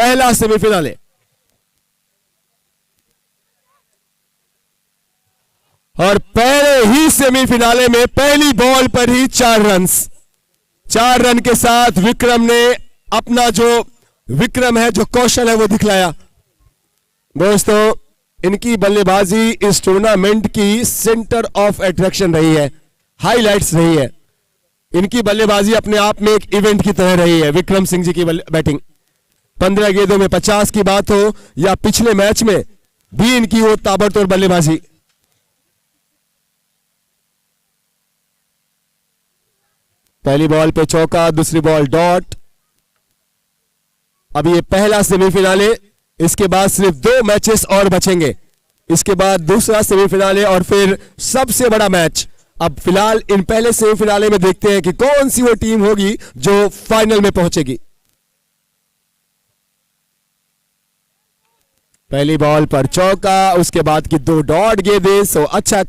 पहला सेमीफिनाले। और पहले ही सेमीफिनाले में पहली बॉल पर ही 4 रन के साथ विक्रम ने अपना जो विक्रम है, जो कौशल है वो दिखलाया। दोस्तों, इनकी बल्लेबाजी इस टूर्नामेंट की सेंटर ऑफ अट्रैक्शन रही है, हाइलाइट्स रही है। इनकी बल्लेबाजी अपने आप में एक इवेंट की तरह रही है। विक्रम सिंह जी की बैटिंग, 15 गेंदों में 50 की बात हो या पिछले मैच में भी इनकी वो ताबड़तोड़ बल्लेबाजी। पहली बॉल पे चौका, दूसरी बॉल डॉट। अब ये पहला सेमीफिनाले, इसके बाद सिर्फ 2 मैचेस और बचेंगे। इसके बाद दूसरा सेमीफिनाले और फिर सबसे बड़ा मैच। अब फिलहाल इन पहले सेमीफिनाले में देखते हैं कि कौन सी वो टीम होगी जो फाइनल में पहुंचेगी। पहली बॉल पर चौका, उसके बाद की 2 डॉट गेंदें। सो अच्छा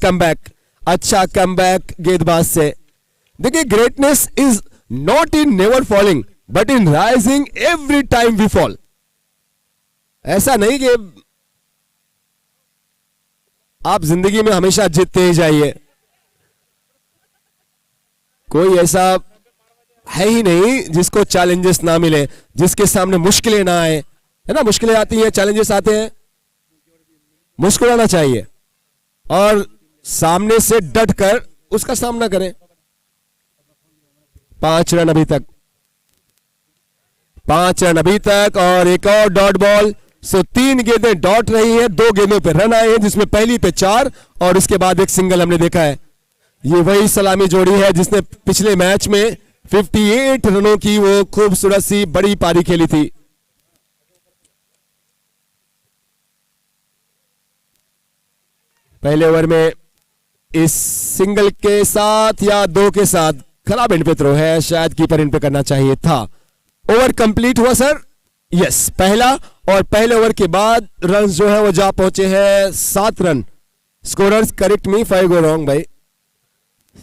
कमबैक गेंदबाज से। देखिए, greatness is not in never falling but in rising every time we fall. ऐसा नहीं कि आप जिंदगी में हमेशा जीतते ही जाइए, कोई ऐसा है ही नहीं जिसको चैलेंजेस ना मिले, जिसके सामने मुश्किलें ना आए, है ना। मुश्किलें आती हैं, चैलेंजेस आते हैं, मुस्कुराना चाहिए और सामने से डट कर उसका सामना करें। 5 रन अभी तक, 5 रन अभी तक और एक और डॉट बॉल। सो 3 गेंदें डॉट रही हैं, 2 गेंदों पे रन आए हैं, जिसमें पहली पे 4 और उसके बाद एक सिंगल हमने देखा है। ये वही सलामी जोड़ी है जिसने पिछले मैच में 58 रनों की वो खूबसूरत सी बड़ी पारी खेली थी। पहले ओवर में इस सिंगल के साथ या 2 के साथ खराब एंड पे थ्रो है, शायद कीपर इन पे करना चाहिए था। ओवर कंप्लीट हुआ सर, यस, पहला। और पहले ओवर के बाद रन जो है वो जा पहुंचे हैं 7 रन। स्कोरर्स करेक्ट मी, 5 गो रॉन्ग भाई,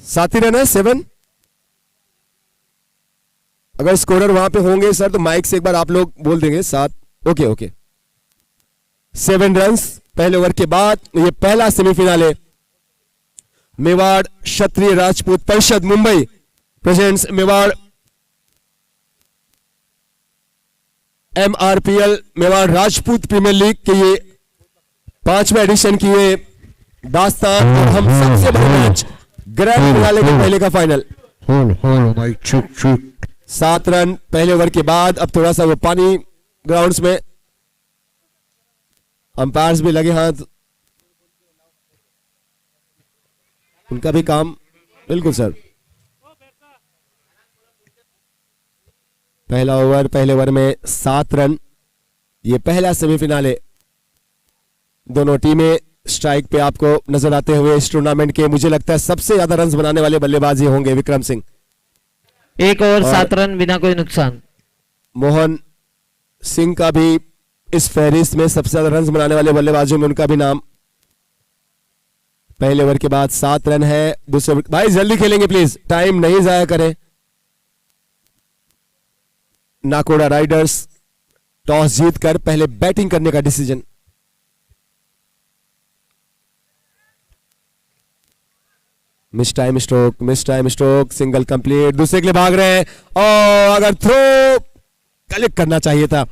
7 ही रन है, 7। अगर स्कोरर वहां पे होंगे सर तो माइक से एक बार आप लोग बोल देंगे 7। ओके 7 रन पहले ओवर के बाद। ये पहला semi-finale Mewar Kshatriya Rajput Parishad Mumbai presents Mewar MRPL Mewar Rajput premier league के ये 5वें एडिशन की ये दास्तान और हम सबसे बड़ा मैच ग्रैंड फिनाले के पहले का फाइनल। 7 रन पहले ओवर के बाद। अब थोड़ा सा वो पानी ग्राउंड्स में, अंपायर्स भी लगे हाथ, उनका भी काम बिल्कुल सर। पहला ओवर, पहले ओवर में 7 रन। ये पहला सेमीफिनाले, दोनों टीमें स्ट्राइक पे आपको नजर आते हुए इस टूर्नामेंट के मुझे लगता है सबसे ज्यादा रन बनाने वाले बल्लेबाज होंगे विक्रम सिंह। 1 ओवर 7 रन बिना कोई नुकसान। मोहन सिंह का भी इस फहरिस्त में सबसे ज्यादा रन बनाने वाले बल्लेबाजों में उनका भी नाम। पहले ओवर के बाद 7 रन है। दूसरे भाई जल्दी खेलेंगे प्लीज, टाइम नहीं जाया करें। नाकोड़ा राइडर्स टॉस जीतकर पहले बैटिंग करने का decision. Miss time stroke, single complete, दूसरे के लिए भाग रहे हैं और अगर थ्रो कलेक्ट करना चाहिए था।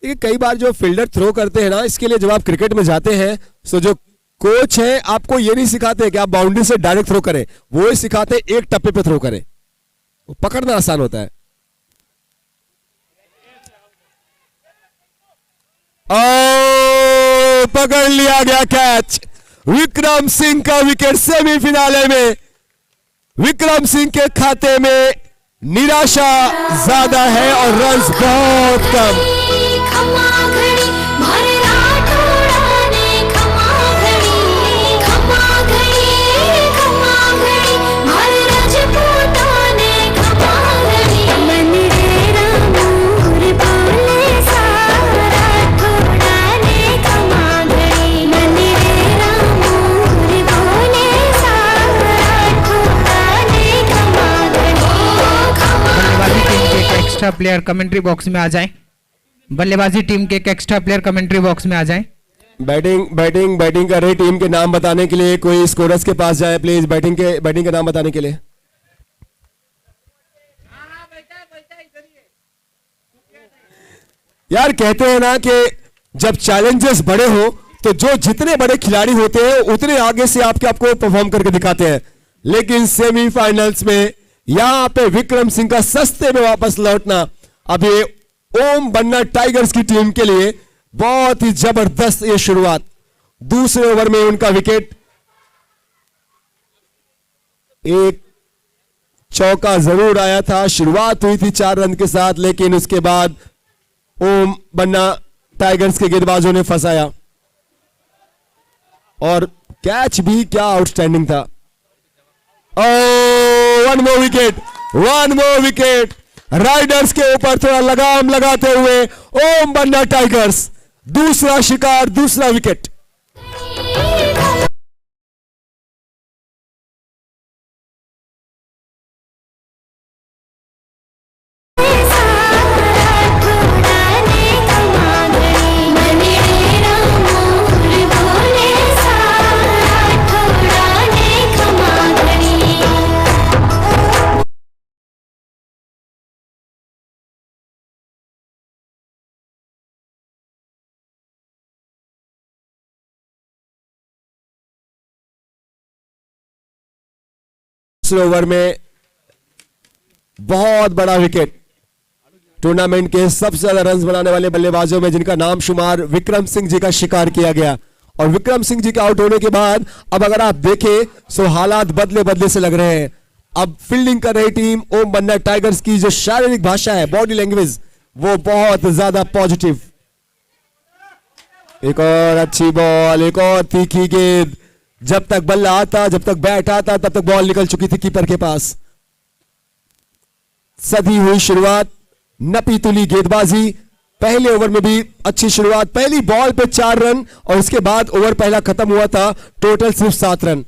कई बार जो फील्डर थ्रो करते हैं ना, इसके लिए जब आप क्रिकेट में जाते हैं तो जो कोच है आपको ये नहीं सिखाते कि आप बाउंड्री से डायरेक्ट थ्रो करें, वो ही सिखाते एक टप्पे पे थ्रो करें, वो पकड़ना आसान होता है। पकड़ लिया गया कैच। विक्रम सिंह का विकेट सेमीफिनाले में। विक्रम सिंह के खाते में निराशा ज्यादा है और रन्स बहुत कम। एक्स्ट्रा प्लेयर कमेंट्री बॉक्स में आ जाएं। बल्लेबाजी टीम के एक एक्स्ट्रा प्लेयर कमेंट्री बॉक्स में आ जाएं। बैटिंग कर रही टीम के नाम बताने के लिए कोई स्कोरर्स के पास जाए प्लीज, बैटिंग के नाम बताने के लिए। यार कहते हैं ना कि जब चैलेंजेस बड़े हो तो जो जितने बड़े खिलाड़ी होते हैं उतने आगे से आपको परफॉर्म करके दिखाते हैं, लेकिन सेमीफाइनल्स में यहां पे विक्रम सिंह का सस्ते में वापस लौटना अब ये ओम बन्ना टाइगर्स की टीम के लिए बहुत ही जबरदस्त ये शुरुआत। दूसरे ओवर में उनका विकेट, एक चौका जरूर आया था, शुरुआत हुई थी 4 रन के साथ, लेकिन उसके बाद ओम बन्ना टाइगर्स के गेंदबाजों ने फंसाया और कैच भी क्या आउटस्टैंडिंग था। वन मोर विकेट राइडर्स के ऊपर थोड़ा लगाम लगाते हुए ओम बन्ना टाइगर्स, दूसरा शिकार, दूसरा विकेट। दूसरे ओवर में बहुत बड़ा विकेट, टूर्नामेंट के सबसे ज्यादा रन बनाने वाले बल्लेबाजों में जिनका नाम शुमार विक्रम सिंह जी का शिकार किया गया। और विक्रम सिंह जी के आउट होने के बाद अब अगर आप देखें तो हालात बदले बदले से लग रहे हैं। अब फील्डिंग कर रही टीम ओम बन्ना टाइगर्स की जो शारीरिक भाषा है, बॉडी लैंग्वेज, वो बहुत ज्यादा पॉजिटिव। एक और अच्छी बॉल, एक और तीखी गेंद, जब तक बल्ला आता, जब तक बैट आता, तब तक बॉल निकल चुकी थी कीपर के पास। सधी हुई शुरुआत, नपी तुली गेंदबाजी, पहले ओवर में भी अच्छी शुरुआत, पहली बॉल पे 4 रन और उसके बाद ओवर पहला खत्म हुआ था, टोटल सिर्फ 7 रन।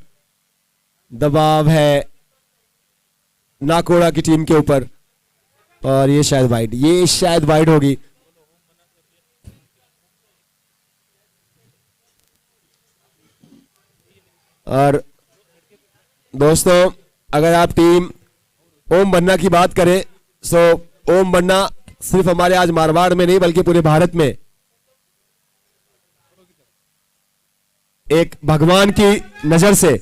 दबाव है नाकोड़ा की टीम के ऊपर और ये शायद वाइड होगी। और दोस्तों अगर आप टीम ओम बन्ना की बात करें तो ओम बन्ना सिर्फ हमारे आज मारवाड़ में नहीं बल्कि पूरे भारत में एक भगवान की नजर से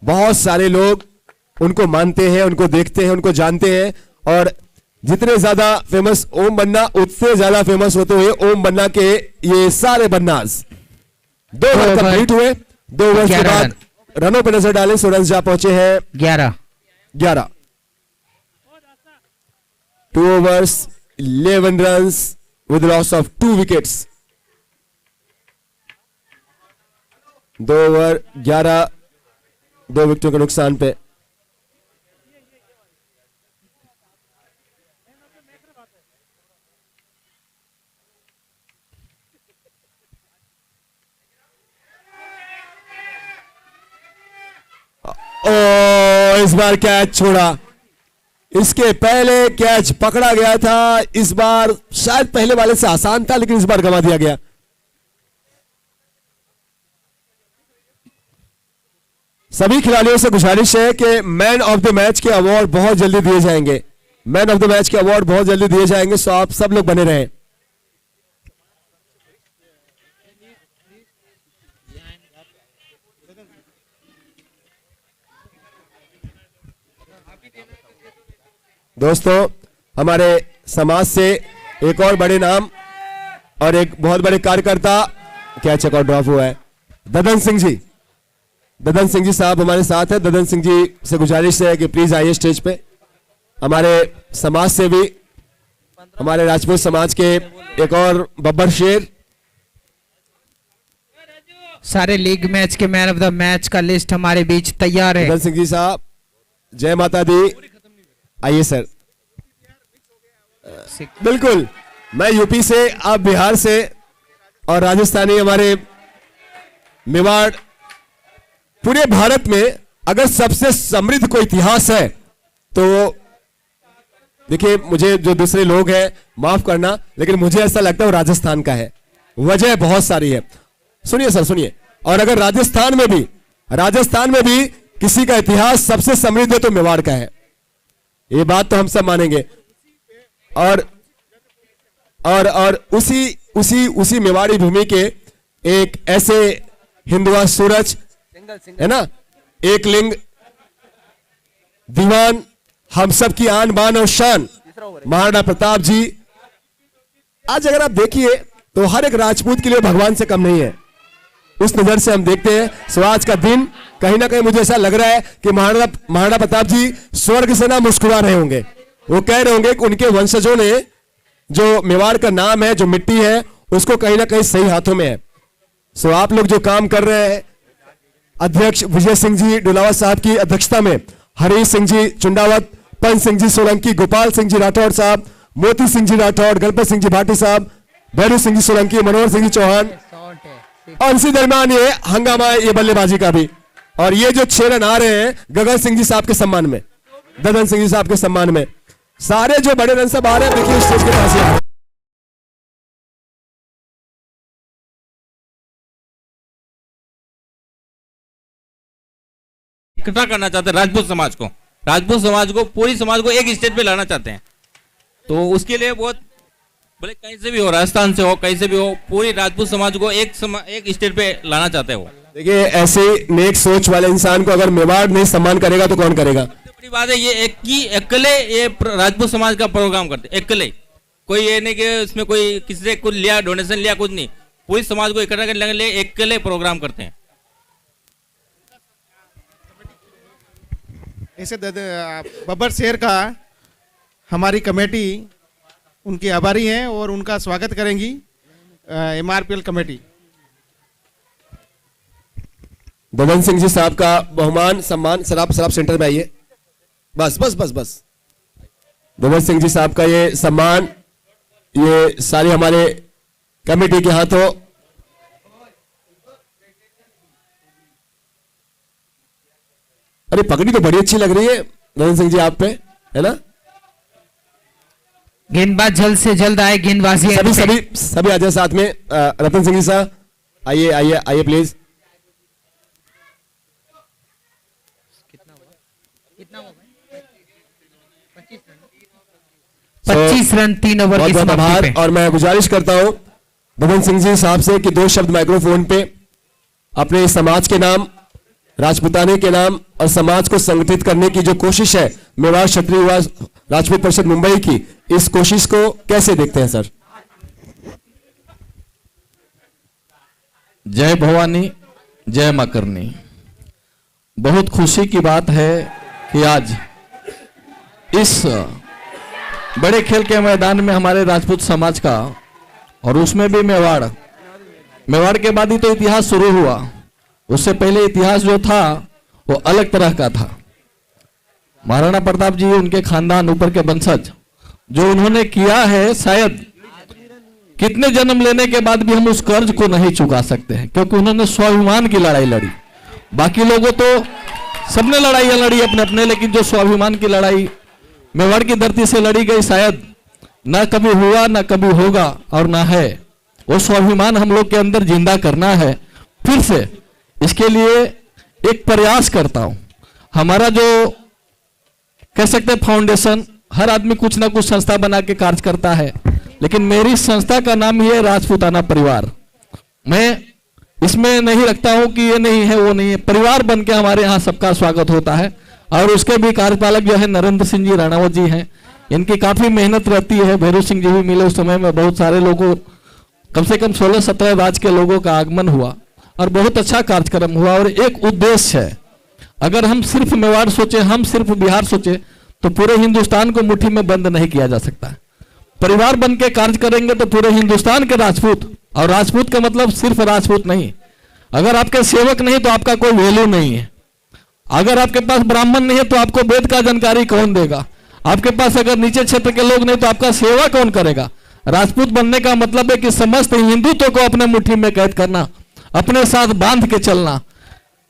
बहुत सारे लोग उनको मानते हैं, उनको देखते हैं, उनको जानते हैं। और जितने ज्यादा फेमस ओम बन्ना, उतने ज्यादा फेमस होते हुए ओम बन्ना के ये सारे बन्नास 2 ओवर कंप्लीट हुए। 2 ओवर के बाद रनों पर नजर डालें, सो रन जा पहुंचे हैं 11। 2 overs 11 runs with loss of 2 wickets। 2 over 11, 2 विकेटों के नुकसान पे। इस बार कैच छोड़ा, इसके पहले कैच पकड़ा गया था, इस बार शायद पहले वाले से आसान था लेकिन इस बार गंवा दिया गया। सभी खिलाड़ियों से गुजारिश है कि मैन ऑफ द मैच के अवार्ड बहुत जल्दी दिए जाएंगे, मैन ऑफ द मैच के अवार्ड बहुत जल्दी दिए जाएंगे, सो आप सब लोग बने रहें। दोस्तों हमारे समाज से एक और बड़े नाम और एक बहुत बड़े कार्यकर्ता, क्या चेक आउट ड्रॉप हुआ है, ददन सिंह जी। ददन सिंह जी साहब हमारे साथ है। ददन सिंह जी से गुजारिश है कि प्लीज आइए स्टेज पे। हमारे समाज से भी, हमारे राजपूत समाज के एक और बब्बर शेर। सारे लीग मैच के मैन ऑफ द मैच का लिस्ट हमारे बीच तैयार है। ददन सिंह जी साहब, जय माता दी, आइए सर। बिल्कुल, मैं यूपी से, आप बिहार से और राजस्थानी हमारे मेवाड़। पूरे भारत में अगर सबसे समृद्ध कोई इतिहास है तो देखिए मुझे जो दूसरे लोग हैं माफ करना, लेकिन मुझे ऐसा लगता है वो राजस्थान का है। वजह बहुत सारी है, सुनिए सर सुनिए। और अगर राजस्थान में भी किसी का इतिहास सबसे समृद्ध है तो मेवाड़ का है, ये बात तो हम सब मानेंगे। और उसी मेवाड़ी भूमि के एक ऐसे हिंदुआ सूरज है ना, एक लिंग दीवान, हम सब की आन बान और शान महाराणा प्रताप जी। आज अगर आप देखिए तो हर एक राजपूत के लिए भगवान से कम नहीं है, उस नजर से हम देखते हैं। सो आज का दिन कहीं ना कहीं मुझे ऐसा लग रहा है कि महाराणा प्रताप जी स्वर्ग से ना मुस्कुरा रहे होंगे। वो कह रहे होंगे कि उनके वंशजों ने जो मेवाड़ का नाम है, जो मिट्टी है, उसको कहीं ना कहीं सही हाथों में है। सो आप लोग जो काम कर रहे हैं, अध्यक्ष विजय सिंह जी डुलावा साहब की अध्यक्षता में हरीश सिंह जी चुंडावत, पंच सिंह जी सोलंकी, गोपाल सिंह जी राठौड़ साहब, मोती सिंह जी राठौड़, गणपत सिंह जी भाटी साहब, भैरू सिंह जी सोलंकी, मनोहर सिंह जी चौहान, और इसी दरमियान ये हंगामा है ये बल्लेबाजी का भी। और ये जो 6 रन आ रहे हैं गगन सिंह जी साहब के सम्मान में, ददन सिंह जी साहब के सम्मान में, सारे जो बड़े रन सब आ रहे हैं देखिए स्टेज के पास ही। इकट्ठा करना चाहते हैं राजपूत समाज को, पूरी समाज को एक स्टेज पे लाना चाहते हैं। तो उसके लिए बहुत भले कहीं से भी हो, राजस्थान से हो, कहीं से भी हो, पूरी राजपूत समाज को एक स्टेज पे लाना चाहते हैं वो। देखिए ऐसे नेक सोच वाले इंसान को अगर मेवाड़ नहीं सम्मान करेगा तो कौन करेगा। बड़ी बात है ये अकेले ये राजपूत समाज का प्रोग्राम करते हैं, अकेले। कोई ये नहीं कि इसमें कोई किसी से कुछ लिया, डोनेशन लिया, कुछ नहीं, पूरी समाज को इकट्ठा करने के लिए अकेले प्रोग्राम करते हैं। ऐसे बब्बर शहर का हमारी कमेटी उनके आभारी हैं और उनका स्वागत करेंगी MRPL कमेटी। ददन सिंह जी साहब का बहुमान सम्मान, सर आप सेंटर में आइए, बस बस बस बस। ददन सिंह जी साहब का ये सम्मान, ये सारी हमारे कमेटी के हाथों। अरे पगड़ी तो बड़ी अच्छी लग रही है ददन सिंह जी आप पे, है ना। गेंदबाज जल्द से जल्द आए, गेंदबाजी सभी आ जाए साथ में। रतन सिंह जी साहब आइए आइए आइए प्लीज। 25 रन 3 ओवर की समाप्ति पे। और मैं गुजारिश करता हूं ददन सिंह जी साहब से कि 2 शब्द माइक्रोफोन पे अपने समाज के नाम, राजपूताने के नाम और समाज को संगठित करने की जो कोशिश है मेवाड़ क्षत्रिय युवा राजपूत परिषद मुंबई की, इस कोशिश को कैसे देखते हैं सर। जय भवानी, जय मां करनी। बहुत खुशी की बात है कि आज इस बड़े खेल के मैदान में हमारे राजपूत समाज का, और उसमें भी मेवाड़ के बाद ही तो इतिहास शुरू हुआ। उससे पहले इतिहास जो था वो अलग तरह का था। महाराणा प्रताप जी, उनके खानदान, ऊपर के वंशज, जो उन्होंने किया है, शायद कितने जन्म लेने के बाद भी हम उस कर्ज को नहीं चुका सकते हैं, क्योंकि उन्होंने स्वाभिमान की लड़ाई लड़ी। बाकी लोगों तो सबने लड़ाइयां लड़ी अपने अपने, लेकिन जो स्वाभिमान की लड़ाई मेवाड़ की धरती से लड़ी गई, शायद ना कभी हुआ, ना कभी होगा और ना है। वो स्वाभिमान हम लोग के अंदर जिंदा करना है फिर से। इसके लिए एक प्रयास करता हूं। हमारा जो कह सकते हैं फाउंडेशन, हर आदमी कुछ ना कुछ संस्था बना के कार्य करता है, लेकिन मेरी संस्था का नाम ही है राजपूताना परिवार। मैं इसमें नहीं रखता हूं कि ये नहीं है वो नहीं है, परिवार बन के हमारे यहाँ सबका स्वागत होता है। और उसके भी कार्यपालक जो है नरेंद्र सिंह जी राणावत जी हैं, इनकी काफी मेहनत रहती है। भैरू सिंह जी भी मिले उस समय में, बहुत सारे लोगों, कम से कम 16-17 राज्य के लोगों का आगमन हुआ और बहुत अच्छा कार्यक्रम हुआ। और एक उद्देश्य है, अगर हम सिर्फ मेवाड़ सोचे, हम सिर्फ बिहार सोचे, तो पूरे हिंदुस्तान को मुट्ठी में बंद नहीं किया जा सकता। परिवार बन के कार्य करेंगे तो पूरे हिंदुस्तान के राजपूत, और राजपूत का मतलब सिर्फ राजपूत नहीं, अगर आपके सेवक नहीं तो आपका कोई वैल्यू नहीं है। अगर आपके पास ब्राह्मण नहीं है तो आपको वेद का जानकारी कौन देगा। आपके पास अगर नीचे क्षेत्र के लोग नहीं तो आपका सेवा कौन करेगा। राजपूत बनने का मतलब है कि समस्त हिंदुत्व को अपने मुट्ठी में कैद करना, अपने साथ बांध के चलना।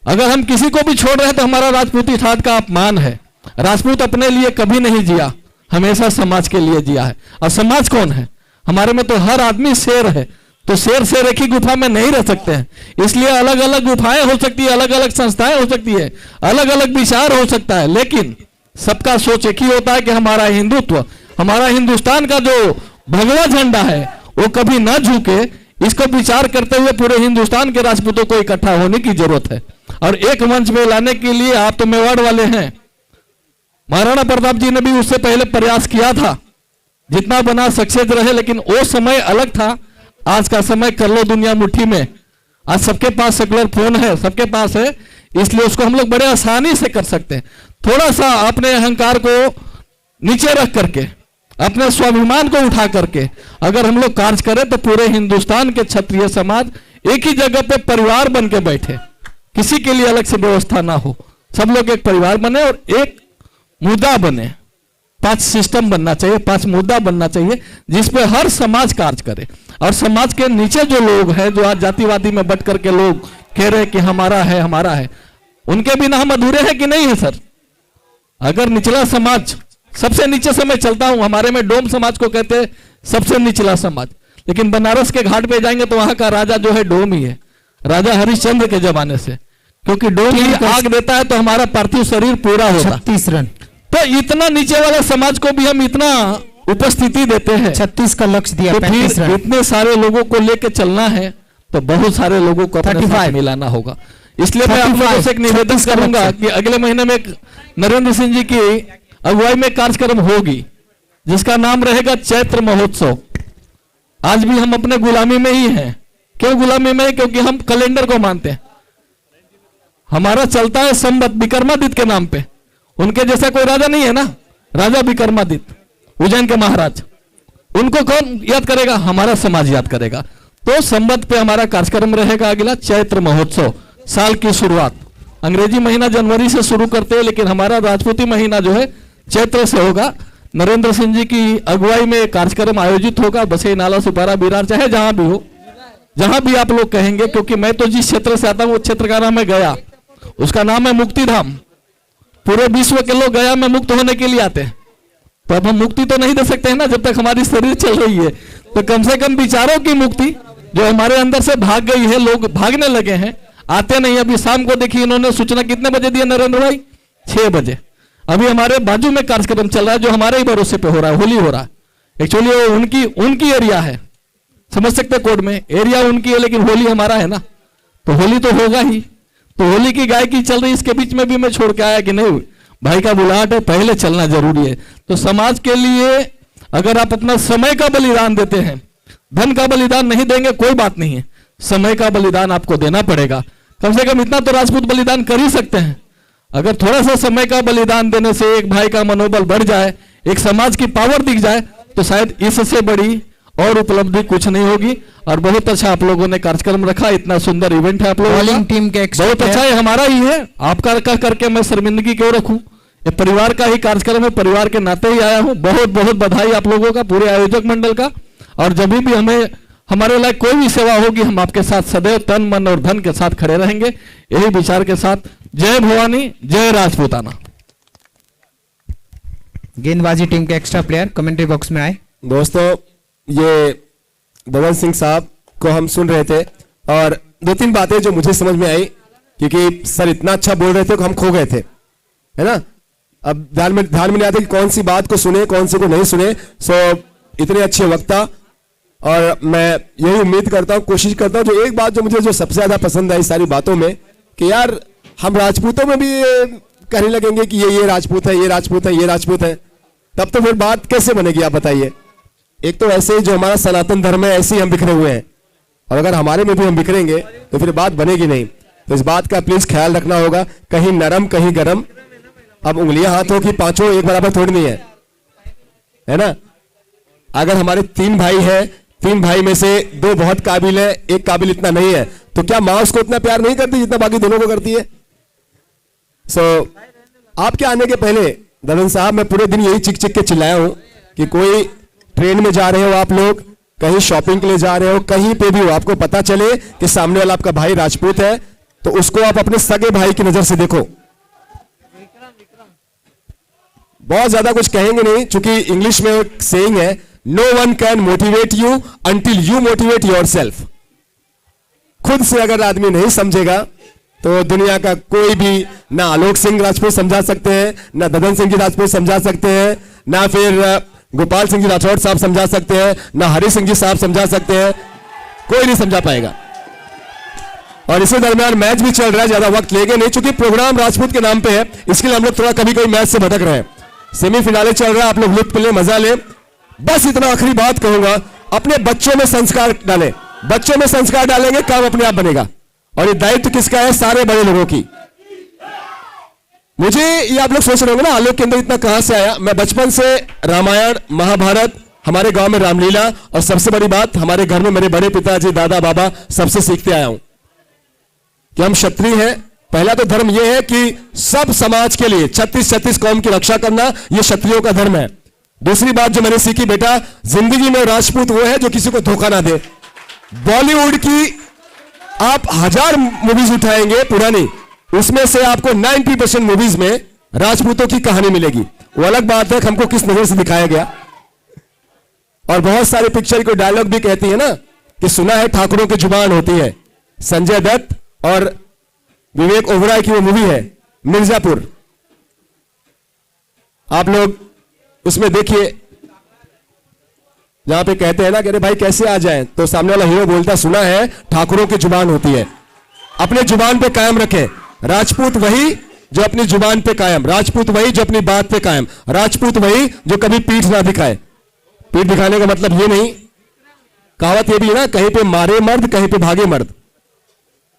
अगर हम किसी को भी छोड़ रहे हैं तो हमारा राजपूती ठाट का अपमान है। राजपूत अपने लिए कभी नहीं जिया, हमेशा समाज के लिए जिया है। और समाज कौन है? हमारे में तो हर आदमी शेर है, तो शेर एक ही गुफा में नहीं रह सकते हैं, इसलिए अलग अलग गुफाएं हो सकती है, अलग अलग संस्थाएं हो सकती है, अलग अलग विचार हो सकता है, लेकिन सबका सोच एक ही होता है कि हमारा हिंदुत्व, हमारा हिंदुस्तान का जो भगवा झंडा है वो कभी ना झुके। इसको विचार करते हुए पूरे हिंदुस्तान के राजपूतों को इकट्ठा होने की जरूरत है और एक मंच में लाने के लिए आप तो मेवाड़ वाले हैं, महाराणा प्रताप जी ने भी उससे पहले प्रयास किया था, जितना बना सक्सेस रहे, लेकिन वो समय अलग था। आज का समय कर लो दुनिया मुट्ठी में, आज सबके पास सेकुलर फोन है, सबके पास है, इसलिए उसको हम लोग बड़े आसानी से कर सकते हैं। थोड़ा सा अपने अहंकार को नीचे रख करके, अपने स्वाभिमान को उठा करके अगर हम लोग कार्य करें तो पूरे हिंदुस्तान के क्षत्रिय समाज एक ही जगह पे परिवार बन के बैठे, किसी के लिए अलग से व्यवस्था ना हो, सब लोग एक परिवार बने और एक मुद्दा बने। 5 सिस्टम बनना चाहिए, 5 मुद्दा बनना चाहिए जिसपे हर समाज कार्य करे। और समाज के नीचे जो लोग हैं, जो आज जातिवादी में बट करके लोग कह रहे हैं कि हमारा है, उनके बिना हम अधूरे हैं कि नहीं है सर? अगर निचला समाज, सबसे नीचे से मैं चलता हूं, हमारे में डोम समाज को कहते हैं सबसे निचला समाज, लेकिन बनारस के घाट पे जाएंगे तो वहां का राजा जो है डोम ही है, राजा हरिश्चंद्र के जमाने से, क्योंकि डोम ही आग देता है तो हमारा पार्थिव शरीर पूरा होता है। 36 रन। तो इतना नीचे वाला समाज को भी हम इतना उपस्थिति देते हैं, 36 का लक्ष्य दिया, तो 35 फिर रन। इतने सारे लोगों को लेके चलना है तो बहुत सारे लोगों को अपने साथ मिलाना होगा। इसलिए मैं आप लोगों से एक निवेदन करूंगा कि अगले महीने में एक नरेंद्र सिंह जी की अगुवाई में कार्यक्रम होगी जिसका नाम रहेगा चैत्र महोत्सव। आज भी हम अपने गुलामी में ही हैं। क्यों गुलामी में? क्योंकि हम कैलेंडर को मानते हैं, हमारा चलता है संवत विक्रमादित्य के नाम पे। उनके जैसा कोई राजा नहीं है ना, राजा विक्रमादित्य उज्जैन के महाराज, उनको कौन याद करेगा? हमारा समाज याद करेगा। तो संवत पे हमारा कार्यक्रम रहेगा अगला चैत्र महोत्सव, साल की शुरुआत। अंग्रेजी महीना जनवरी से शुरू करते हैं, लेकिन हमारा राजपूती महीना जो है चैत्र से होगा। नरेंद्र सिंह जी की अगुवाई में कार्यक्रम आयोजित होगा, बसई नाला सुपारा बिरार, चाहे जहां भी हो, जहां भी आप लोग कहेंगे। क्योंकि मैं तो जिस क्षेत्र से आता हूं उस क्षेत्र का नाम है गया, उसका नाम है मुक्ति धाम। पूरे विश्व के लोग गया में मुक्त होने के लिए आते हैं, तो अब हम मुक्ति तो नहीं दे सकते हैं ना जब तक हमारी शरीर चल रही है। तो कम से कम विचारों की मुक्ति जो हमारे अंदर से भाग गई है, लोग भागने लगे हैं, आते नहीं। अभी शाम को देखिए इन्होंने सूचना कितने बजे दिया नरेंद्र भाई? 6 बजे। अभी हमारे बाजू में कार्यक्रम चल रहा है जो हमारे ही भरोसे पे हो रहा है, होली हो रहा है। एक्चुअली वो उनकी एरिया है, समझ सकते कोर्ट में, एरिया उनकी है लेकिन होली हमारा है ना, तो होली तो होगा ही। तो होली की गायकी चल रही, इसके बीच में भी मैं छोड़ के आया कि नहीं भाई का बुलाहट है, पहले चलना जरूरी है। तो समाज के लिए अगर आप अपना समय का बलिदान देते हैं, धन का बलिदान नहीं देंगे कोई बात नहीं है, समय का बलिदान आपको देना पड़ेगा। कम से कम इतना तो राजपूत बलिदान कर ही सकते हैं। अगर थोड़ा सा समय का बलिदान देने से एक भाई का मनोबल बढ़ जाए, एक समाज की पावर दिख जाए, तो शायद इससे बड़ी और उपलब्धि कुछ नहीं होगी। और बहुत अच्छा आप लोगों ने कार्यक्रम रखा, इतना सुंदर इवेंट है आप लोगों का, टीम के बहुत अच्छा है, हमारा ही है। आपका कह करके मैं शर्मिंदगी क्यों रखूं? ये परिवार का ही कार्यक्रम है, परिवार के नाते ही आया हूं। बहुत बहुत बधाई आप लोगों का, पूरे आयोजक मंडल का। और जब भी हमें हमारे लायक कोई भी सेवा होगी, हम आपके साथ सदैव तन मन और धन के साथ खड़े रहेंगे, यही विचार के साथ। जय भवानी, जय राजपूताना। गेंदबाजी टीम के एक्स्ट्रा प्लेयर कमेंट्री बॉक्स में आए। दोस्तों, ये दमन सिंह साहब को हम सुन रहे थे और 2-3 बातें जो मुझे समझ में आई, क्योंकि सर इतना अच्छा बोल रहे थे कि हम खो गए थे, है ना। अब ध्यान में नहीं आता कि कौन सी बात को सुने, कौन सी को नहीं सुने। सो इतने अच्छे वक्ता, और मैं यही उम्मीद करता हूं, कोशिश करता हूं, जो एक बात जो मुझे जो सबसे ज्यादा पसंद आई सारी बातों में, कि यार हम राजपूतों में भी कहने लगेंगे कि ये राजपूत है, ये राजपूत है, ये राजपूत है, तब तो फिर बात कैसे बनेगी आप बताइए। एक तो ऐसे जो हमारा सनातन धर्म है, ऐसे ही हम बिखरे हुए हैं, और अगर हमारे में भी हम बिखरेंगे तो फिर बात बनेगी नहीं। तो इस बात का प्लीज ख्याल रखना होगा, कहीं नरम कहीं गरम। अब उंगलियां हाथों की पांचों एक बराबर थोड़ी नहीं है ना। अगर हमारे 3 भाई हैं, 3 भाई में से 2 बहुत काबिल है, एक काबिल इतना नहीं है, तो क्या मां उसको इतना प्यार नहीं करती जितना बाकी दोनों को करती है? आपके आने के पहले दलन साहब मैं पूरे दिन यही चिक चिक के चिल्लाया हूं कि कोई ट्रेन में जा रहे हो आप लोग, कहीं शॉपिंग के लिए जा रहे हो, कहीं पे भी हो, आपको पता चले कि सामने वाला आपका भाई राजपूत है, तो उसको आप अपने सगे भाई की नजर से देखो। बहुत ज्यादा कुछ कहेंगे नहीं, क्योंकि इंग्लिश में एक सेइंग है, no one can motivate you until you motivate yourself. खुद से अगर आदमी नहीं समझेगा तो दुनिया का कोई भी, ना आलोक सिंह राजपूत समझा सकते हैं, ना ददन सिंह जी राजपूत समझा सकते हैं, ना फिर गोपाल सिंह जी राठौड़ साहब समझा सकते हैं, ना हरि सिंह जी साहब समझा सकते हैं, कोई नहीं समझा पाएगा। और इसी दरमियान मैच भी चल रहा है, ज्यादा वक्त लेंगे नहीं, क्योंकि प्रोग्राम राजपूत के नाम पे है, इसके लिए हम लोग थोड़ा कभी कोई मैच से भटक रहे हैं। सेमीफिनाले चल रहा है, आप लोग लुत्फ ले, मजा ले। बस इतना आखिरी बात कहूंगा, अपने बच्चों में संस्कार डालें। बच्चों में संस्कार डालेंगे, काम अपने आप बनेगा। और ये दायित्व किसका है? सारे बड़े लोगों की। मुझे ये आप लोग सोच रहे होंगे ना, आलोक के अंदर इतना कहां से आया। मैं बचपन से रामायण, महाभारत, हमारे गांव में रामलीला, और सबसे बड़ी बात, हमारे घर में मेरे बड़े पिताजी, दादा, बाबा, सबसे सीखते आया हूं कि हम क्षत्रिय हैं। पहला तो धर्म यह है कि सब समाज के लिए 36 कौम की रक्षा करना, यह क्षत्रियों का धर्म है। दूसरी बात जो मैंने सीखी, बेटा, जिंदगी में राजपूत वो है जो किसी को धोखा ना दे। बॉलीवुड की आप 1000 मूवीज उठाएंगे पुरानी, उसमें से आपको 90% मूवीज में राजपूतों की कहानी मिलेगी। वो अलग बात है कि हमको किस नजर से दिखाया गया। और बहुत सारे पिक्चर को डायलॉग भी कहती है ना कि सुना है ठाकुरों की जुबान होती है। संजय दत्त और विवेक ओबराय की वो मूवी है मिर्जापुर, आप लोग उसमें देखिए, जहां पे कहते हैं ना कि अरे भाई कैसे आ जाएं, तो सामने वाला हीरो बोलता, सुना है ठाकुरों की जुबान होती है। अपने जुबान पे कायम रखें। राजपूत वही जो अपनी जुबान पे कायम, राजपूत वही जो अपनी बात पे कायम, राजपूत वही जो कभी पीठ ना दिखाए। पीठ दिखाने का मतलब ये नहीं, कहावत ये भी है ना, कहीं पे मारे मर्द, कहीं पे भागे मर्द।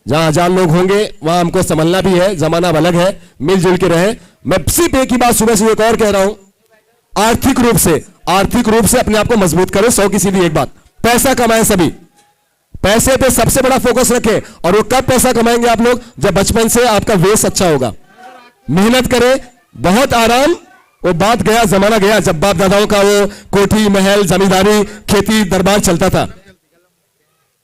जहां 1000 लोग होंगे वहां हमको संभलना भी है, जमाना अलग है, मिलजुल के रहे। मैं सिर्फ एक ही बात सुबह से एक और कह रहा हूं, आर्थिक रूप से अपने आप को मजबूत करें। 100 की सीधी एक बात, पैसा कमाएं, सभी पैसे पे सबसे बड़ा फोकस रखें। और वो कब पैसा कमाएंगे आप लोग? जब बचपन से आपका वेश अच्छा होगा। मेहनत करें, बहुत आराम। वो बात गया, जमाना गया जब बाप दादाओं का वो कोठी महल, जमींदारी, खेती, दरबार चलता था।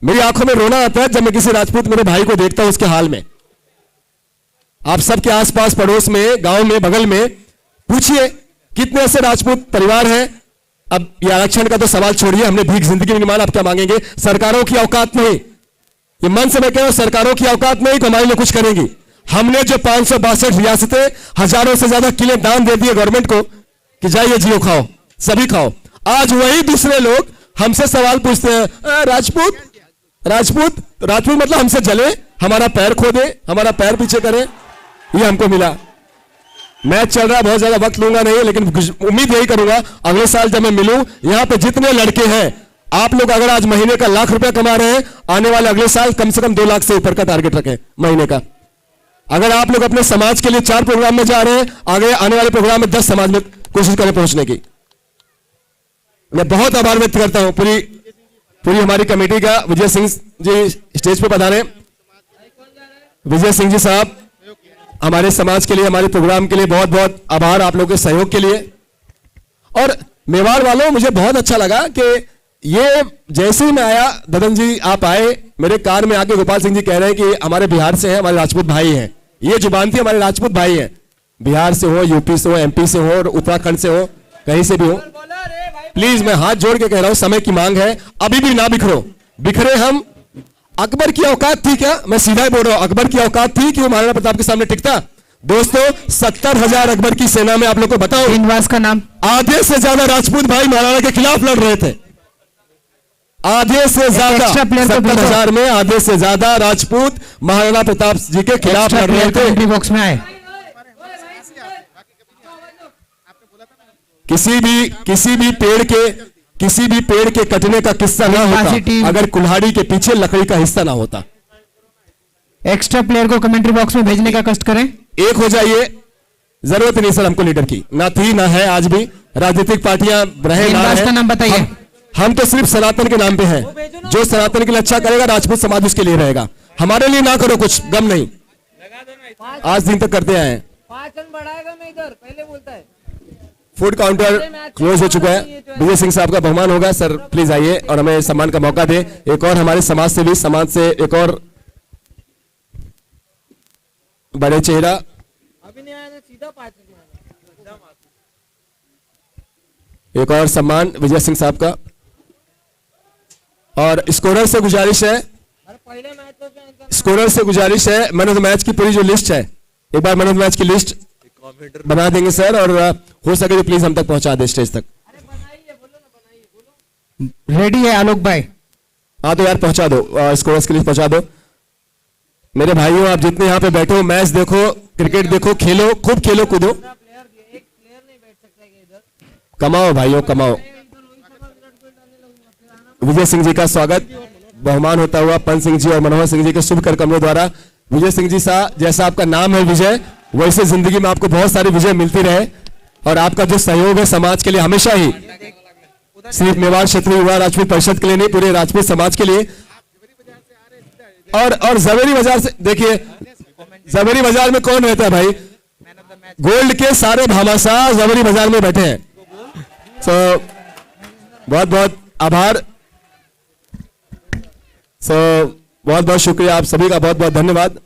मेरी आंखों में रोना आता है जब मैं किसी राजपूत मेरे भाई को देखता हूं उसके हाल में। आप सबके आसपास, पड़ोस में, गांव में, बगल में पूछिए कितने ऐसे राजपूत परिवार हैं। अब ये आरक्षण का तो सवाल छोड़िए, हमने भीख जिंदगी में नहीं मांगा, आप क्या मांगेंगे? सरकारों की औकात नहीं, ये मन से मैं कह रहा हूं, सरकारों की औकात नहीं तो हमारे लिए कुछ करेंगी। हमने जो 562 रियासतें, हजारों से ज्यादा किले दान दे दिए गवर्नमेंट को कि जाइए जियो, खाओ, सभी खाओ। आज वही दूसरे लोग हमसे सवाल पूछते हैं, राजपूत मतलब हमसे जले, हमारा पैर खोदे, हमारा पैर पीछे करे, ये हमको मिला। मैच चल रहा है, बहुत ज्यादा वक्त लूंगा नहीं, लेकिन उम्मीद यही करूंगा अगले साल जब मैं मिलूं, यहां पे जितने लड़के हैं, आप लोग अगर आज महीने का 1 लाख रुपया कमा रहे हैं, आने वाले अगले साल कम से कम 2 लाख से ऊपर का टारगेट रखें महीने का। अगर आप लोग अपने समाज के लिए 4 प्रोग्राम में जा रहे हैं, आगे आने वाले प्रोग्राम में 10 समाज में कोशिश करें पहुंचने की। मैं बहुत आभार व्यक्त करता हूं पूरी हमारी कमेटी का। विजय सिंह जी स्टेज पे पधारे। विजय सिंह जी साहब, हमारे समाज के लिए, हमारे प्रोग्राम के लिए बहुत बहुत आभार आप लोगों के सहयोग के लिए। और मेवाड़ वालों, मुझे बहुत अच्छा लगा कि ये जैसे ही मैं आया, ददन जी आप आए, मेरे कार में आके गोपाल सिंह जी कह रहे हैं कि हमारे बिहार से हैं, हमारे राजपूत भाई हैं। ये जुबान थी, हमारे राजपूत भाई हैं, बिहार से हो, यूपी से हो, एमपी से हो, और उत्तराखंड से हो, कहीं से भी हो। प्लीज मैं हाथ जोड़ के कह रहा हूं, समय की मांग है, अभी भी ना बिखरे हम। अकबर की औकात थी क्या? मैं सीधा ही बोल रहा हूं, अकबर की औकात थी कि वो महाराणा प्रताप के सामने टिकता? दोस्तों, 70,000 अकबर की सेना में आप लोग को बताओ, श्रीनिवास का नाम, आधे से ज्यादा राजपूत भाई महाराणा के खिलाफ लड़ रहे थे। आधे से ज्यादा, 70,000 में आधे से ज्यादा राजपूत महाराणा प्रताप जी के खिलाफ लड़ रहे थे। कमेंट्री बॉक्स में आए। किसी भी पेड़ के कटने का किस्सा ना होता अगर कुल्हाड़ी के पीछे लकड़ी का हिस्सा ना होता। एक्स्ट्रा प्लेयर को कमेंट्री बॉक्स में भेजने का कष्ट करें। एक हो जाइए, जरूरत नहीं सर हमको लीडर की, ना थी ना है, आज भी राजनीतिक पार्टियां रहे ना रहे। का नाम बताइए। हम तो सिर्फ सनातन के नाम पे हैं। जो सनातन के लिए अच्छा करेगा, राजपूत समाज उसके लिए रहेगा। हमारे लिए ना करो कुछ, गम नहीं, आज दिन तक करते आए हैं। 5 रन बढ़ाएगा मैं इधर, पहले बोलता है। फूड काउंटर क्लोज हो चुका है। विजय सिंह साहब का बहुमान होगा। सर प्लीज आइए और हमें सम्मान का मौका दे। एक और हमारे समाज से एक और बड़े चेहरा, अभी नहीं आया ना, सीधा 5 रन। एक और सम्मान विजय सिंह साहब का। और स्कोरर से गुजारिश है, मैन ऑफ द मैच की पूरी जो लिस्ट है, एक बार मैन ऑफ द मैच की लिस्ट बना देंगे सर, और हो सके तो प्लीज हम तक पहुंचा दे स्टेज तक। रेडी है आलोक भाई? हाँ तो यार पहुंचा दो, स्कोरर्स की लिस्ट पहुंचा दो। मेरे भाइयों, आप जितने यहाँ पे बैठे हो, मैच देखो, क्रिकेट देखो, खेलो, खूब खेलो, कूदो, कमाओ भाइयों, कमाओ। विजय सिंह जी का स्वागत बहुमान होता हुआ पंत सिंह जी और मनोहर सिंह जी के शुभ कर कमलों द्वारा। विजय सिंह जी सा, जैसा आपका नाम है विजय, वैसे जिंदगी में आपको बहुत सारी विजय मिलती रहे, और आपका जो सहयोग है समाज के लिए हमेशा ही, सिर्फ मेवाड़ क्षेत्रीय युवा राजपूत परिषद के लिए नहीं, पूरे राजपूत समाज के लिए। और जवेरी बाजार से देखिए, जवेरी बाजार में कौन रहता है भाई? गोल्ड के सारे भामाशाह जवेरी बाजार में बैठे हैं। सो बहुत बहुत आभार, बहुत बहुत शुक्रिया, आप सभी का बहुत बहुत धन्यवाद।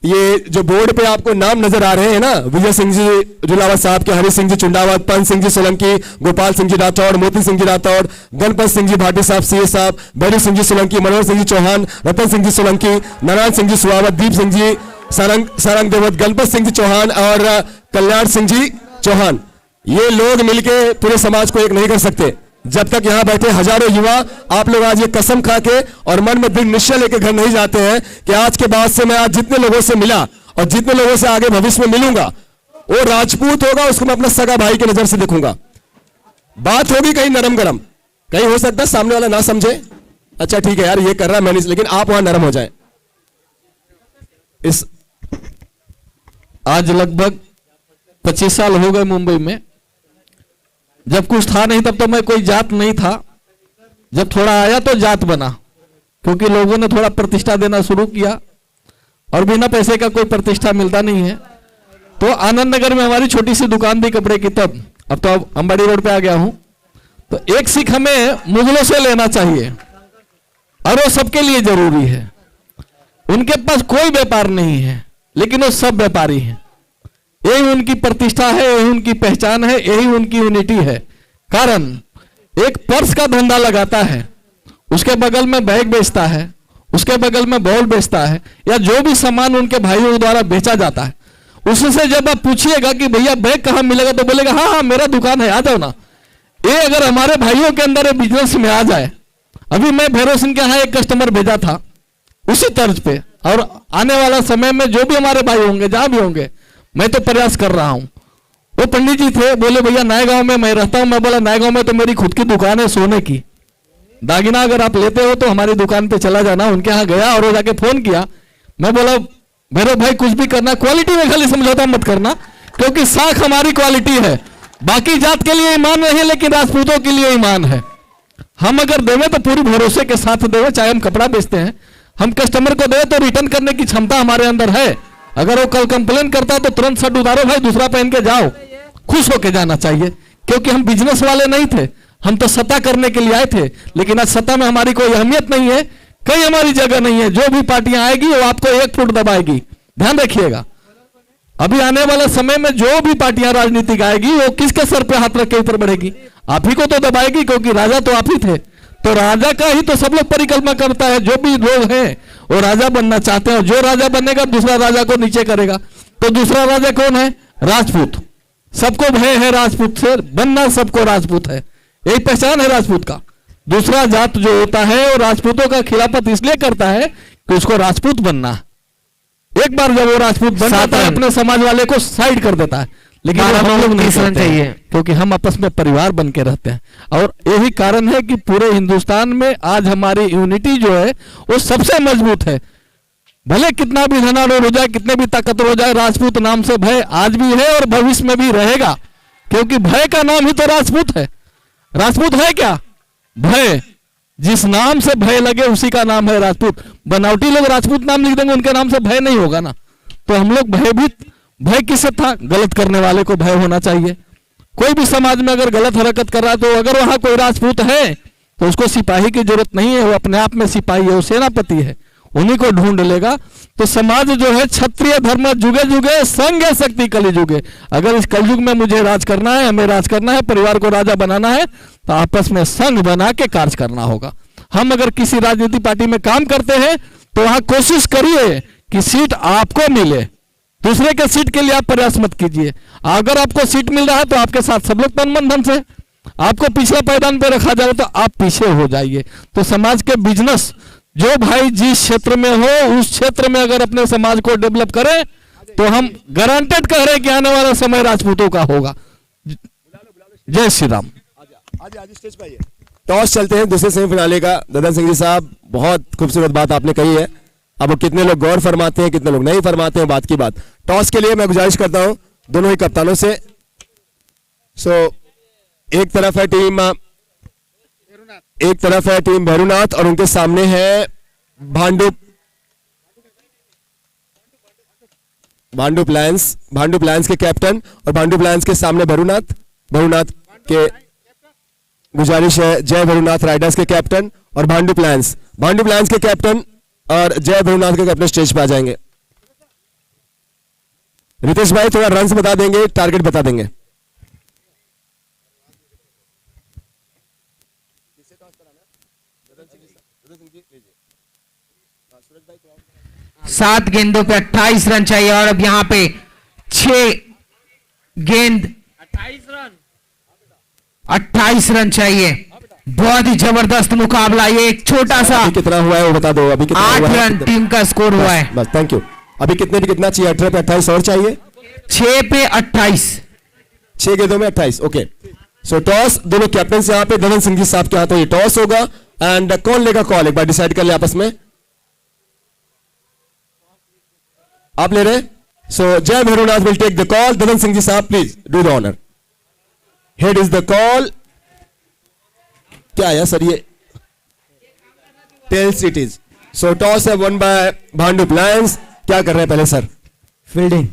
ये जो बोर्ड पे आपको नाम नजर आ रहे हैं ना, विजय सिंह जी जुलावत साहब के, हरि सिंह जी चुंडावत, पंत सिंह जी सोलंकी, गोपाल सिंह जी राठौड़, मोती सिंह जी राठौड़, गणपत सिंह जी भाटी साहब सीए साहब, बैरू सिंह जी सोलंकी, मनोहर सिंह जी चौहान, रतन सिंह जी सोलंकी, नारायण सिंह जी सुहावत, दीप सिंह जी सारंग देवत, गणपत सिंह जी चौहान और कल्याण सिंह जी चौहान, ये लोग मिलके पूरे समाज को एक नहीं कर सकते। जब तक यहाँ बैठे हजारों युवा, आप लोग आज ये कसम खा के और मन में दृढ़ निश्चय लेके घर नहीं जाते हैं कि आज के बाद से मैं आज जितने लोगों से मिला और जितने लोगों से आगे भविष्य में मिलूंगा, वो राजपूत होगा, उसको मैं अपना सगा भाई की नजर से देखूंगा। बात होगी कहीं नरम गरम, कहीं हो सकता है सामने वाला ना समझे, अच्छा ठीक है यार ये कर रहा मैं नहीं, लेकिन आप वहां नरम हो जाए। इस आज लगभग 25 साल हो गए मुंबई में। जब कुछ था नहीं तब तो मैं कोई जात नहीं था, जब थोड़ा आया तो जात बना, क्योंकि लोगों ने थोड़ा प्रतिष्ठा देना शुरू किया, और बिना पैसे का कोई प्रतिष्ठा मिलता नहीं है। तो आनंद नगर में हमारी छोटी सी दुकान थी कपड़े की तब, अब तो अंबाड़ी रोड पे आ गया हूं। तो एक सीख हमें मुगलों से लेना चाहिए, और वो सबके लिए जरूरी है। उनके पास कोई व्यापार नहीं है, लेकिन वो सब व्यापारी हैं। यही उनकी प्रतिष्ठा है, यही उनकी पहचान है, यही उनकी यूनिटी है। कारण एक पर्स का धंधा लगाता है, उसके बगल में बैग बेचता है, उसके बगल में बॉल बेचता है, या जो भी सामान उनके भाइयों द्वारा बेचा जाता है, उससे जब आप पूछिएगा कि भैया बैग कहां मिलेगा, तो बोलेगा हाँ हाँ मेरा दुकान है, आ जाओ ना। ये अगर हमारे भाइयों के अंदर बिजनेस में आ जाए, अभी मैं भैरव सिंह के यहाँ एक कस्टमर भेजा था उसी तर्ज पे, और आने वाला समय में जो भी हमारे भाई होंगे, जहां भी होंगे, मैं तो प्रयास कर रहा हूं। वो पंडित जी थे, बोले भैया नए गांव में मैं रहता हूं। मैं बोला नए गांव में तो मेरी खुद की दुकान है सोने की, दागिना अगर आप लेते हो तो हमारी दुकान पे चला जाना। उनके यहाँ गया और वो जाके फोन किया। मैं बोला भैरव भाई कुछ भी करना, क्वालिटी में खाली समझौता मत करना, क्योंकि साख हमारी क्वालिटी है। बाकी जात के लिए ईमान नहीं है, लेकिन राजपूतों के लिए ईमान है। हम अगर देवे तो पूरी भरोसे के साथ देवे, चाहे हम कपड़ा बेचते हैं, हम कस्टमर को दे तो रिटर्न करने की क्षमता हमारे अंदर है। अगर वो कल कंप्लेन करता है तो तुरंत शर्ट उतारो भाई, दूसरा पहन के जाओ, खुश होके जाना चाहिए। क्योंकि हम बिजनेस वाले नहीं थे, हम तो सत्ता करने के लिए आए थे। लेकिन आज सत्ता में हमारी कोई अहमियत नहीं है, कहीं हमारी जगह नहीं है। जो भी पार्टियां आएगी वो आपको 1 फुट दबाएगी, ध्यान रखिएगा। अभी आने वाले समय में जो भी पार्टियां राजनीतिक आएगी, वो किसके सर पे हाथ रख के ऊपर बढ़ेगी? आप ही को तो दबाएगी, क्योंकि राजा तो आप ही थे। तो राजा का ही तो सब लोग परिकल्पना करता है। जो भी लोग हैं वो राजा बनना चाहते हैं, और जो राजा बनेगा दूसरा राजा को नीचे करेगा। तो दूसरा राजा कौन है? राजपूत। सबको भय है राजपूत से, बनना सबको राजपूत है, यही पहचान है राजपूत का। दूसरा जात जो होता है वो राजपूतों का खिलाफत इसलिए करता है कि उसको राजपूत बनना। एक बार जब वो राजपूत बन जाता है, अपने समाज वाले को साइड कर देता है। लेकिन हम लोग नहीं करते हैं, क्योंकि हम आपस में परिवार बन के रहते हैं। और यही कारण है कि पूरे हिंदुस्तान में आज हमारी यूनिटी जो है वो सबसे मजबूत है। भले कितना भी धनाढ्य हो जाए, कितने भी ताकतवर हो जाए, राजपूत नाम से भय आज भी है और भविष्य में भी रहेगा। क्योंकि भय का नाम ही तो राजपूत है। राजपूत है क्या? भय। जिस नाम से भय लगे उसी का नाम है राजपूत। बनावटी लोग राजपूत नाम लिख देंगे, उनके नाम से भय नहीं होगा ना। तो हम लोग भयभीत, भय किससे था? गलत करने वाले को भय होना चाहिए। कोई भी समाज में अगर गलत हरकत कर रहा है, तो अगर वहां कोई राजपूत है तो उसको सिपाही की जरूरत नहीं है, वो अपने आप में सिपाही है, वो सेनापति है। उन्हीं को ढूंढ लेगा। तो समाज जो है क्षत्रिय धर्म जुगे जुगे संग शक्ति कलिजुगे। अगर इस कलयुग में मुझे राज करना है, हमें राज करना है, परिवार को राजा बनाना है, तो आपस में संग बना के कार्य करना होगा। हम अगर किसी राजनीतिक पार्टी में काम करते हैं तो वहां कोशिश करिए कि सीट आपको मिले, दूसरे के सीट के लिए आप प्रयास मत कीजिए। अगर आपको सीट मिल रहा है तो आपके साथ सब लोग तन मन धन से, आपको पिछले पायदान पर रखा जाए तो आप पीछे हो जाइए। तो समाज के बिजनेस जो भाई जिस क्षेत्र में हो उस क्षेत्र में अगर अपने समाज को डेवलप करें तो हम गारंटेड कह रहे हैं कि आने वाला समय राजपूतों का होगा। जय श्री राम। टॉस चलते हैं दूसरे सेमीफिनाले का। ददन सिंह जी साहब, बहुत खूबसूरत बात आपने कही है। अब वो कितने लोग गौर फरमाते हैं, कितने लोग नहीं फरमाते हैं, बात की बात। टॉस के लिए मैं गुजारिश करता हूं दोनों ही कप्तानों से। एक तरफ है टीम भैरूनाथ और उनके सामने है भांडुप लायंस के कैप्टन, और भांडुप लायंस के सामने भैरूनाथ के गुजारिश है जय भैरूनाथ राइडर्स के कैप्टन और भांडुप लायंस के कैप्टन और जय भैरूनाथ के कैप्टन स्टेज पे आ जाएंगे। रितेश भाई थोड़ा रन्स बता देंगे, टारगेट बता देंगे। सात गेंदों पे 28 रन चाहिए और अब यहाँ पे 6 गेंद 28 रन चाहिए। बहुत ही जबरदस्त मुकाबला। ये एक छोटा सा अभी कितना हुआ है वो बता दो। अभी कितना 8 हुआ है? रन टीम का स्कोर हुआ है। बस थैंक यू। अभी कितना चाहिए? 18 पे 28 और चाहिए। 6 पे 28। 6 गेंदों में 28। ओके, सो टॉस दोनों कैप्टन से यहाँ पे ददन सिंह जी साहब के हाथों ये टॉस होगा। एंड कौन लेगा कॉल? एक बार डिसाइड कर ले आपस में। आप ले रहे? So Jai Bhairunath will take the call. Dadan Singh ji Sahab please do the honour. Head is the call. क्या है सर ये? Tails it is. So toss है वन बाय भांडुप लायंस। क्या कर रहे हैं पहले सर? फील्डिंग।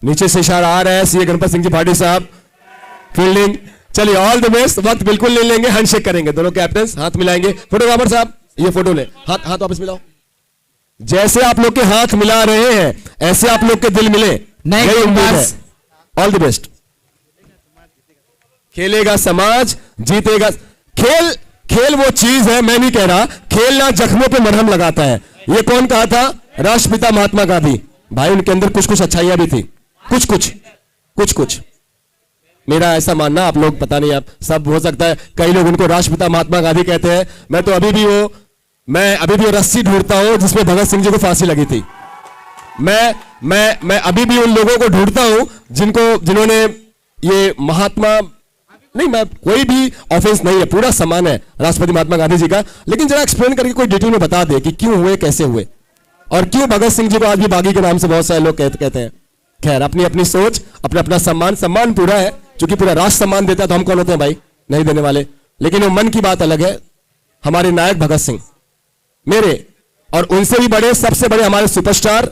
नीचे से इशारा आ रहा है सीए गणपत सिंह जी भाटी साहब। फील्डिंग। चलिए ऑल द बेस्ट। वक्त बिल्कुल ले लेंगे, हैंडशेक करेंगे दोनों कैप्टन, हाथ मिलाएंगे। फोटोग्राफर साहब ये फोटो ले, हाथ वापस मिलाओ। जैसे आप लोग के हाथ मिला रहे हैं ऐसे आप लोग के दिल मिले, यही उम्मीद है। All the best. खेलेगा समाज, जीतेगा। खेल वो चीज है, मैं नहीं कह रहा, खेलना जख्मों पे मरहम लगाता है। ये कौन कहा था? राष्ट्रपिता महात्मा गांधी। भाई उनके अंदर कुछ अच्छाइयां भी थी, कुछ। मेरा ऐसा मानना, आप लोग पता नहीं, आप सब हो सकता है कई लोग उनको राष्ट्रपिता महात्मा गांधी कहते हैं। मैं तो अभी भी वो रस्सी ढूंढता हूं जिसमें भगत सिंह जी को फांसी लगी थी। मैं अभी भी उन लोगों को ढूंढता हूं जिन्होंने ये महात्मा नहीं, मैं कोई भी ऑफेंस नहीं है, पूरा सम्मान है राष्ट्रपति महात्मा गांधी जी का, लेकिन जरा एक्सप्लेन करके कोई डिटेल में बता दे कि क्यों हुए, कैसे हुए, और क्यों भगत सिंह जी को आज भी बागी के नाम से बहुत सारे लोग कहते हैं। खैर, अपनी सोच, अपना सम्मान पूरा है, क्योंकि पूरा राष्ट्र सम्मान देता है तो हम कौन होते हैं भाई नहीं देने वाले। लेकिन वो मन की बात अलग है। हमारे नायक भगत सिंह, मेरे और उनसे भी बड़े, सबसे बड़े हमारे सुपरस्टार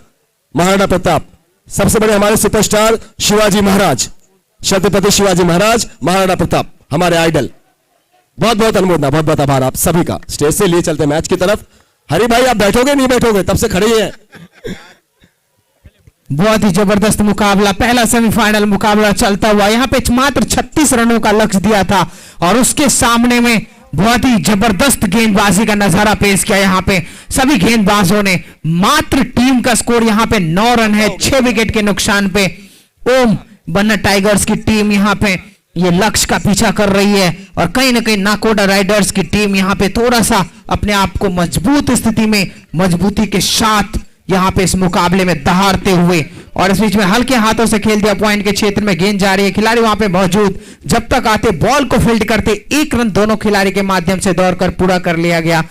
महाराणा प्रताप, सबसे बड़े हमारे सुपरस्टार शिवाजी महाराज, छत्रपति शिवाजी महाराज, महाराणा प्रताप, हमारे आइडल। बहुत बहुत अनुमोदना, बहुत बहुत आभार आप सभी का। स्टेज से लिए चलते मैच की तरफ। हरी भाई आप बैठोगे नहीं बैठोगे? तब से खड़े ही हैं। बहुत ही जबरदस्त मुकाबला, पहला सेमीफाइनल मुकाबला चलता हुआ। यहाँ पे मात्र 36 रनों का लक्ष्य दिया था और उसके सामने में बहुत ही जबरदस्त गेंदबाजी का नजारा पेश किया। यहाँ पे सभी गेंदबाजों ने, मात्र टीम का स्कोर यहाँ पे 9 रन है 6 विकेट के नुकसान पे। ओम बन्ना टाइगर्स की टीम यहाँ पे ये लक्ष्य का पीछा कर रही है और कहीं ना कहीं नाकोडा राइडर्स की टीम यहाँ पे थोड़ा सा अपने आप को मजबूत स्थिति में, मजबूती के साथ यहाँ पे इस मुकाबले में दहाड़ते हुए, और इस बीच में हल्के हाथों से खेल दिया। पॉइंट के क्षेत्र में गेंद जा रही है, खिलाड़ी वहां पे मौजूद, जब तक आते बॉल को फील्ड करते 1 रन दोनों खिलाड़ी के माध्यम से दौड़कर पूरा कर लिया गया।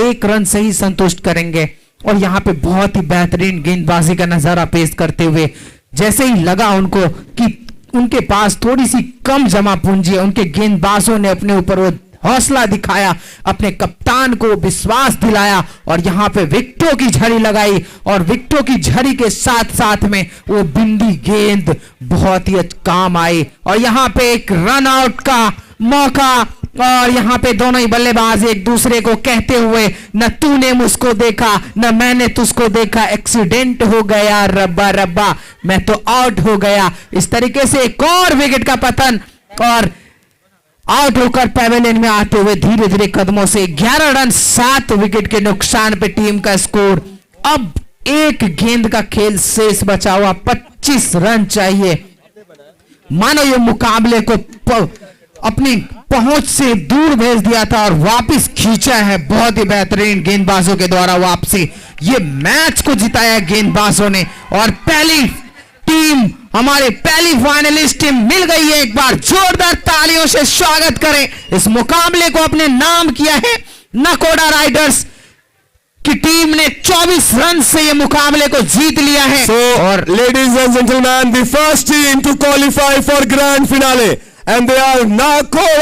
1 रन से ही संतुष्ट करेंगे और यहाँ पे बहुत ही बेहतरीन गेंदबाजी का नजारा पेश करते हुए, जैसे ही लगा उनको कि उनके पास थोड़ी सी कम जमा पूंजी है, उनके गेंदबाजों ने अपने ऊपर वो हौसला दिखाया, अपने कप्तान को विश्वास दिलाया और यहां पे विकेटों की झड़ी लगाई और विकेटों की झड़ी के साथ साथ में वो बिंदी गेंद बहुत ही काम आई और यहां पे एक रन आउट का मौका और यहाँ पे दोनों ही बल्लेबाज एक दूसरे को कहते हुए, न तूने मुझको देखा न मैंने तुझको देखा, एक्सीडेंट हो गया रब्बा रब्बा, मैं तो आउट हो गया। इस तरीके से एक और विकेट का पतन और आउट होकर पैवेलियन में आते हुए धीरे धीरे कदमों से 11 रन 7 विकेट के नुकसान पे टीम का स्कोर। अब एक गेंद का खेल शेष बचा हुआ, 25 रन चाहिए। मानो ये मुकाबले को अपनी पहुंच से दूर भेज दिया था और वापस खींचा है बहुत ही बेहतरीन गेंदबाजों के द्वारा वापसी। ये मैच को जिताया गेंदबाजों ने और पहली टीम, हमारे पहली फाइनलिस्ट टीम मिल गई है। एक बार जोरदार तालियों से स्वागत करें। इस मुकाबले को अपने नाम किया है नकोड़ा राइडर्स की टीम ने 24 रन से ये मुकाबले को जीत लिया है। So, ladies and gentlemen, the first team to qualify for grand finale, and they are Nakoda